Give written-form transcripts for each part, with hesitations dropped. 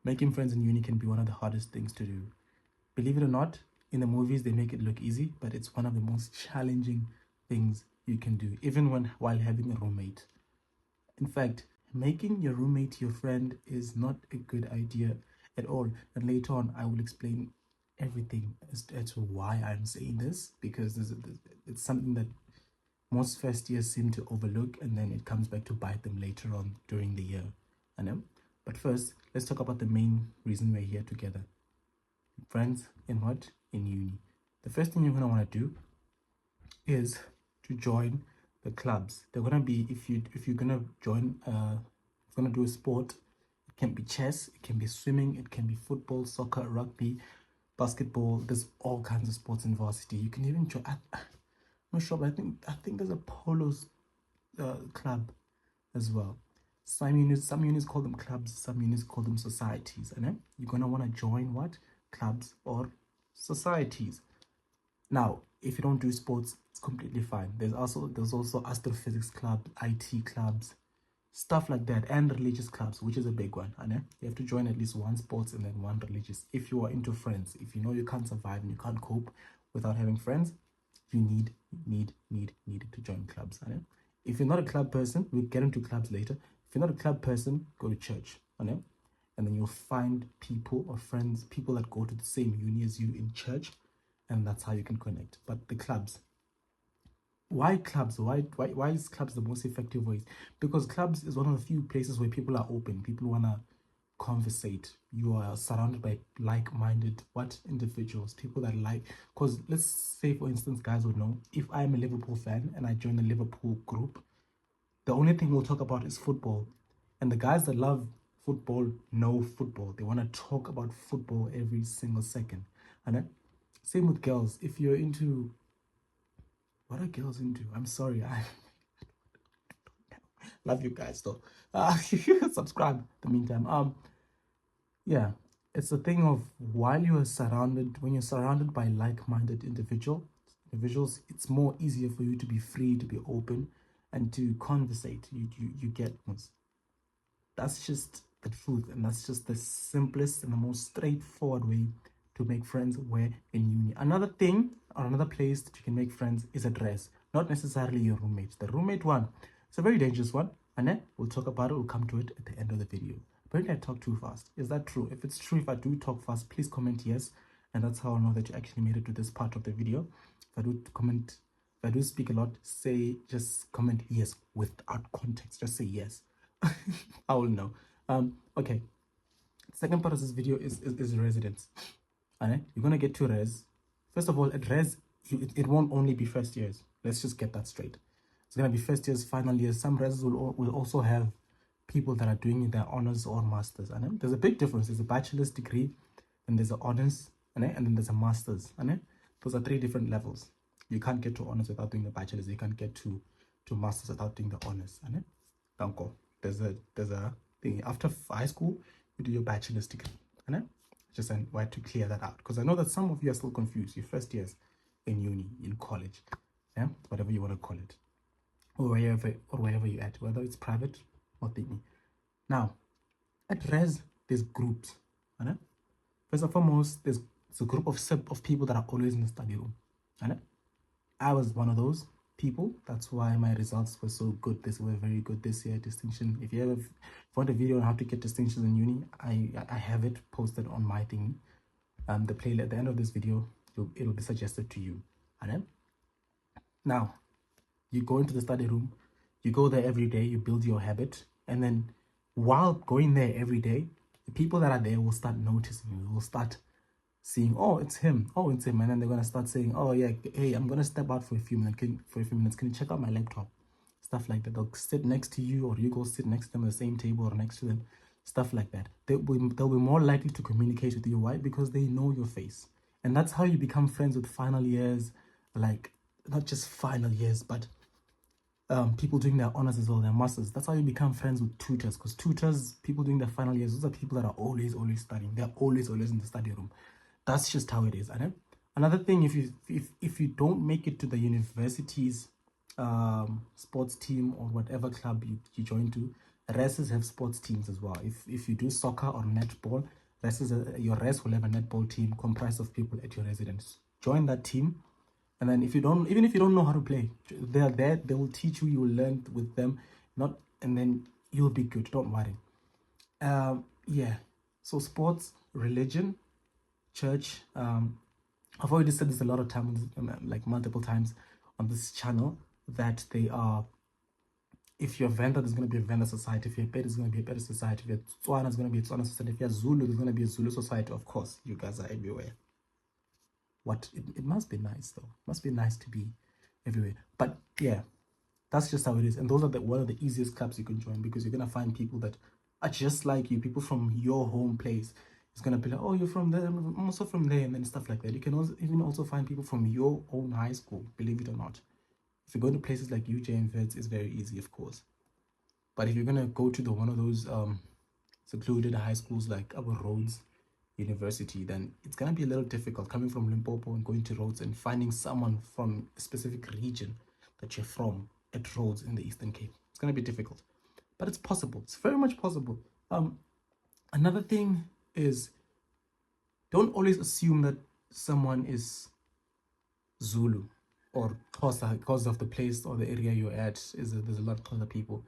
Making friends in uni can be one of the hardest things to do. Believe it or not, in the movies they make it look easy, but it's one of the most challenging things you can do, even while having a roommate. In fact, making your roommate your friend is not a good idea at all. And later on, I will explain everything as to why I'm saying this, because it's something that most first years seem to overlook, and then it comes back to bite them later on during the year. I know. But first, let's talk about the main reason we're here together. Friends in what? In uni. The first thing you're going to want to do is to join the clubs. They're going to be, if you're going to join, going to do a sport, it can be chess, it can be swimming, it can be football, soccer, rugby, basketball. There's all kinds of sports in varsity. You can even join, I'm not sure, but I think there's a polo club as well. Some unis call them clubs, some unis call them societies. And you're gonna want to join what? Clubs or societies. Now, if you don't do sports, it's completely fine. There's also astrophysics club, IT clubs, stuff like that, and religious clubs, which is a big one. And you have to join at least one sports and then one religious. If you are into friends, if you know you can't survive and you can't cope without having friends, you need to join clubs. If you're not a club person, we'll get into clubs later. If you're not a club person, go to church. And then you'll find people or friends, people that go to the same uni as you in church, and that's how you can connect. But the clubs, why clubs? Why is clubs the most effective ways? Because clubs is one of the few places where people are open. People wanna conversate. You are surrounded by like-minded individuals, people that like. Because let's say, for instance, guys would know, if I'm a Liverpool fan and I join a Liverpool group, the only thing we'll talk about is football. And the guys that love football know football. They want to talk about football every single second. And then, same with girls. If you're into, what are girls into? I'm sorry. I love you guys though. Subscribe in the meantime. Yeah, it's a thing of when you're surrounded by like-minded individuals, it's more easier for you to be free, to be open, and to conversate. You get this. That's just the truth, and that's just the simplest and the most straightforward way to make friends where in uni. Another thing or another place that you can make friends is a dress, not necessarily your roommate. The roommate one, it's a very dangerous one, and then we'll talk about it. We'll come to it at the end of the video. Apparently I talk too fast. Is that true? If it's true, if I do talk fast, please comment yes, and that's how I'll know that you actually made it to this part of the video. If I do speak a lot, just comment yes without context. Just say yes. I will know. Okay. Second part of this video is residence. Alright, you're gonna get to res. First of all, at res, it won't only be first years. Let's just get that straight. It's gonna be first years, final years. Some res will also have people that are doing their honors or masters. And there's a big difference. There's a bachelor's degree, and there's an honors, and then there's a master's. And those are 3 different levels. You can't get to honors without doing the bachelor's. You can't get to masters without doing the honors. And don't go. There's a thing after high school, you do your bachelor's degree. And just why to clear that out, because I know that some of you are still confused. Your first years in uni, in college, yeah, whatever you want to call it, or wherever you're at, whether it's private or thingy. Now, at res, there's groups. And first and foremost, there's a group of people that are always in the study room. And I was one of those people. That's why my results were so good. Were very good this year. Distinction. If you want a video on how to get distinctions in uni, I have it posted on my thing. The playlist at the end of this video, it'll be suggested to you. And then now you go into the study room, you go there every day, you build your habit, and then while going there every day, the people that are there will start noticing you. Will start seeing, oh, it's him, and then they're gonna start saying, oh yeah, hey, I'm gonna step out for a few minutes. Can you check out my laptop? Stuff like that. They'll sit next to you, or you go sit next to them at the same table or next to them. Stuff like that. They'll be more likely to communicate with you. Why? Because they know your face, and that's how you become friends with final years. Like, not just final years, but people doing their honors as well, their masters. That's how you become friends with tutors, because tutors, people doing their final years, those are people that are always studying. They're always in the study room. That's just how it is. And another thing, if you don't make it to the university's sports team or whatever club you join to, Reses have sports teams as well. If you do soccer or netball, your res will have a netball team comprised of people at your residence. Join that team, and then even if you don't know how to play, they are there. They will teach you. You will learn with them, and then you'll be good. Don't worry. Yeah. So sports, religion, church. I've already said this a lot of times, like multiple times on this channel, that they are. If you're Venda, there's going to be a Venda society. If you're Pedi, there's going to be a Pedi society. If you're Tswana, there's going to be a Tswana society. If you're Zulu, there's going to be a Zulu society. Of course, you guys are everywhere. It must be nice, though. It must be nice to be everywhere. But yeah, that's just how it is. And those are one of the easiest clubs you can join, because you're going to find people that are just like you, people from your home place. It's going to be like, oh, you're from there, I'm also from there, and then stuff like that. You can also find people from your own high school, believe it or not. If you go to places like UJ and Vets, it's very easy, of course. But if you're going to go to one of those secluded high schools like our Rhodes University, then it's going to be a little difficult coming from Limpopo and going to Rhodes and finding someone from a specific region that you're from at Rhodes in the Eastern Cape. It's going to be difficult, but it's possible. It's very much possible. Another thing is, don't always assume that someone is Zulu or Xhosa because of the place or the area you're at. There's a lot of Xhosa people.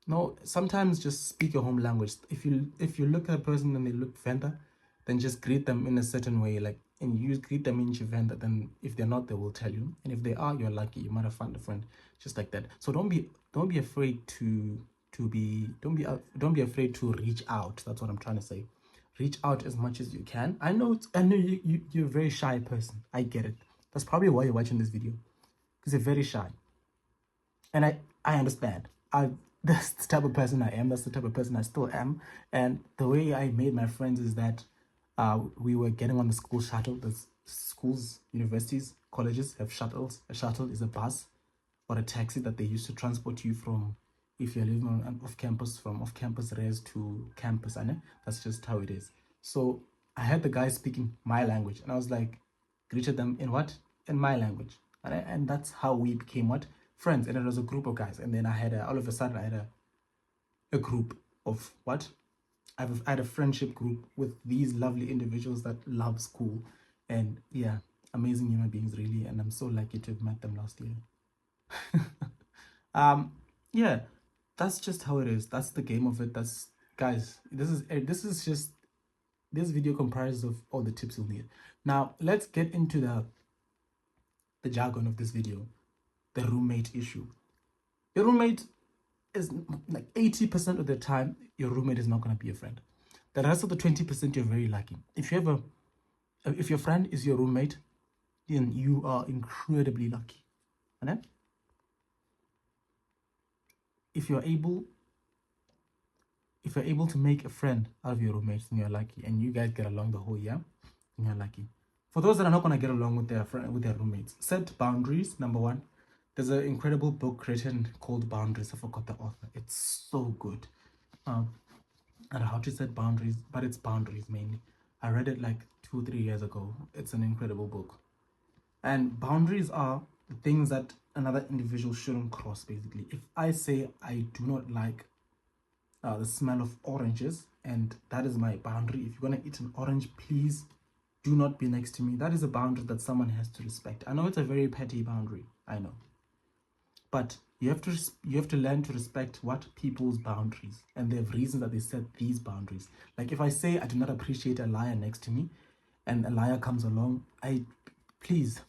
No, sometimes just speak your home language. If you look at a person and they look Venda, then just greet them in a certain way, and you greet them in Venda. Then if they're not, they will tell you, and if they are, you're lucky. You might have found a friend just like that. So don't be afraid don't be afraid to reach out. That's what I'm trying to say. Reach out as much as you can. I know you're a very shy person. I get it. That's probably why you're watching this video, because you're very shy, and I understand. That's the type of person I am. That's the type of person I still am. And the way I made my friends is that we were getting on the school shuttle. The schools, universities, colleges have shuttles. A shuttle is a bus or a taxi that they use to transport you from, if you're living on off campus, from off campus res to campus. And that's just how it is. So I had the guy speaking my language, and I was like, greeted them in what? In my language. And that's how we became what? Friends. And it was a group of guys. And then all of a sudden I had a group of what? I had a friendship group with these lovely individuals that love school. And yeah, amazing human beings, really. And I'm so lucky to have met them last year. Yeah, that's just how it is. That's the game of it. Guys, this video comprises of all the tips you'll need. Now let's get into the jargon of this video. The roommate issue. Your roommate is like 80% of the time, your roommate is not going to be a friend. The rest of the 20%, you're very lucky. If your friend is your roommate, then you are incredibly lucky. And then, if you're able to make a friend out of your roommates, then you're lucky, and you guys get along the whole year, then you're lucky. For those that are not going to get along with their roommates, set boundaries. Number one. There's an incredible book written called Boundaries. I forgot the author. It's so good. I don't know how to set boundaries, but it's boundaries mainly. I read it like 2-3 years ago. It's an incredible book. And boundaries are the things that another individual shouldn't cross, basically. If I say I do not like the smell of oranges, and that is my boundary. If you're going to eat an orange, please do not be next to me. That is a boundary that someone has to respect. I know it's a very petty boundary. I know. But you have to learn to respect what people's boundaries, and they have reasons that they set these boundaries. Like if I say I do not appreciate a liar next to me, and a liar comes along, please,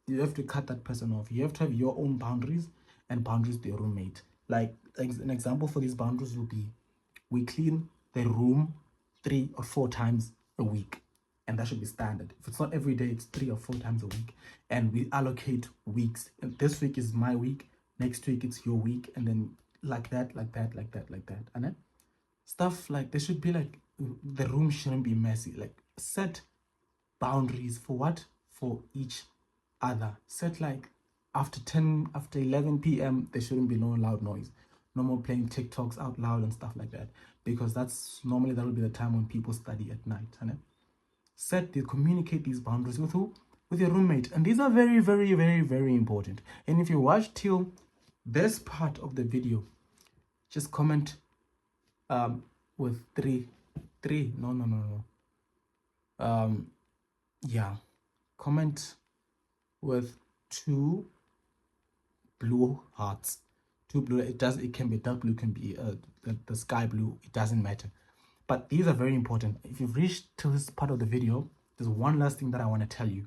you have to cut that person off. You have to have your own boundaries and boundaries to your roommate. Like an example for these boundaries will be, we clean the room 3 or 4 times a week, and that should be standard. If it's not every day, it's 3 or 4 times a week, and we allocate weeks. And this week is my week. Next week it's your week, and then like that. And then stuff like, there should be like, the room shouldn't be messy. Like, set boundaries for what? For each other. Set like after 11 p.m. there shouldn't be no loud noise. No more playing TikToks out loud and stuff like that, because that will be the time when people study at night. And then communicate these boundaries with who? With your roommate. And these are very, very, very, very important. And if you watch till this part of the video, just comment with three. No. Yeah, comment with 2 blue hearts. 2 blue. It can be dark blue, can be the sky blue. It doesn't matter. But these are very important. If you've reached to this part of the video, there's one last thing that I want to tell you.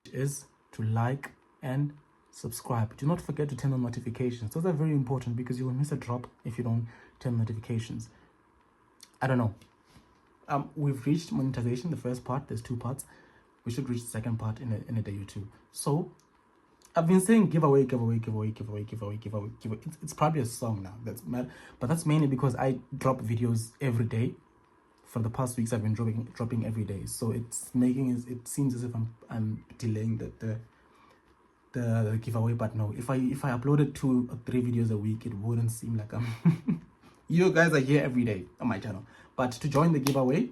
It is to like and subscribe. Do not forget to turn on notifications. Those are very important because you will miss a drop if you don't turn notifications. I don't know. We've reached monetization, the first part. There's 2 parts. We should reach the second part in a day or 2. So I've been saying giveaway. It's probably a song now. But that's mainly because I drop videos every day. For the past weeks, I've been dropping every day. So it's it seems as if I'm delaying the giveaway. But no, if I uploaded 2 or 3 videos a week, it wouldn't seem like I'm. You guys are here every day on my channel. But to join the giveaway,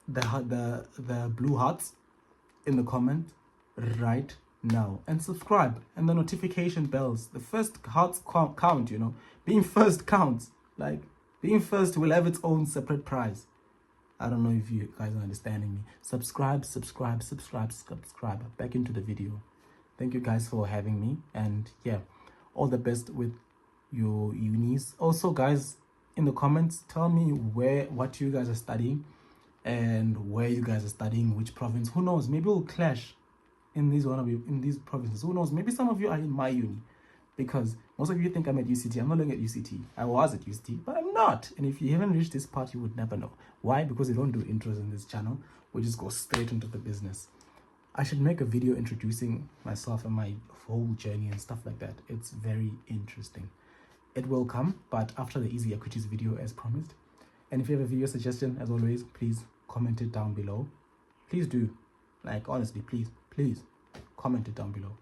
the blue hearts in the comment right now, and subscribe, and the notification bells. The first hearts count, you know. Being first counts. Like, being first will have its own separate prize. I don't know if you guys are understanding me. Subscribe. Back into the video. Thank you guys for having me, and yeah, all the best with your unis. Also, guys, in the comments, tell me what you guys are studying and where you guys are studying, which province. Who knows? Maybe we'll clash in these provinces. Who knows? Maybe some of you are in my uni, because most of you think I'm at UCT. I'm not looking at UCT. I was at UCT, but I'm not. And if you haven't reached this part, you would never know. Why? Because we don't do intros in this channel. We just go straight into the business. I should make a video introducing myself and my whole journey and stuff like that. It's very interesting. It will come, but after the easy equities video as promised. And if you have a video suggestion, as always, please comment it down below. Please do. Like, honestly, please comment it down below.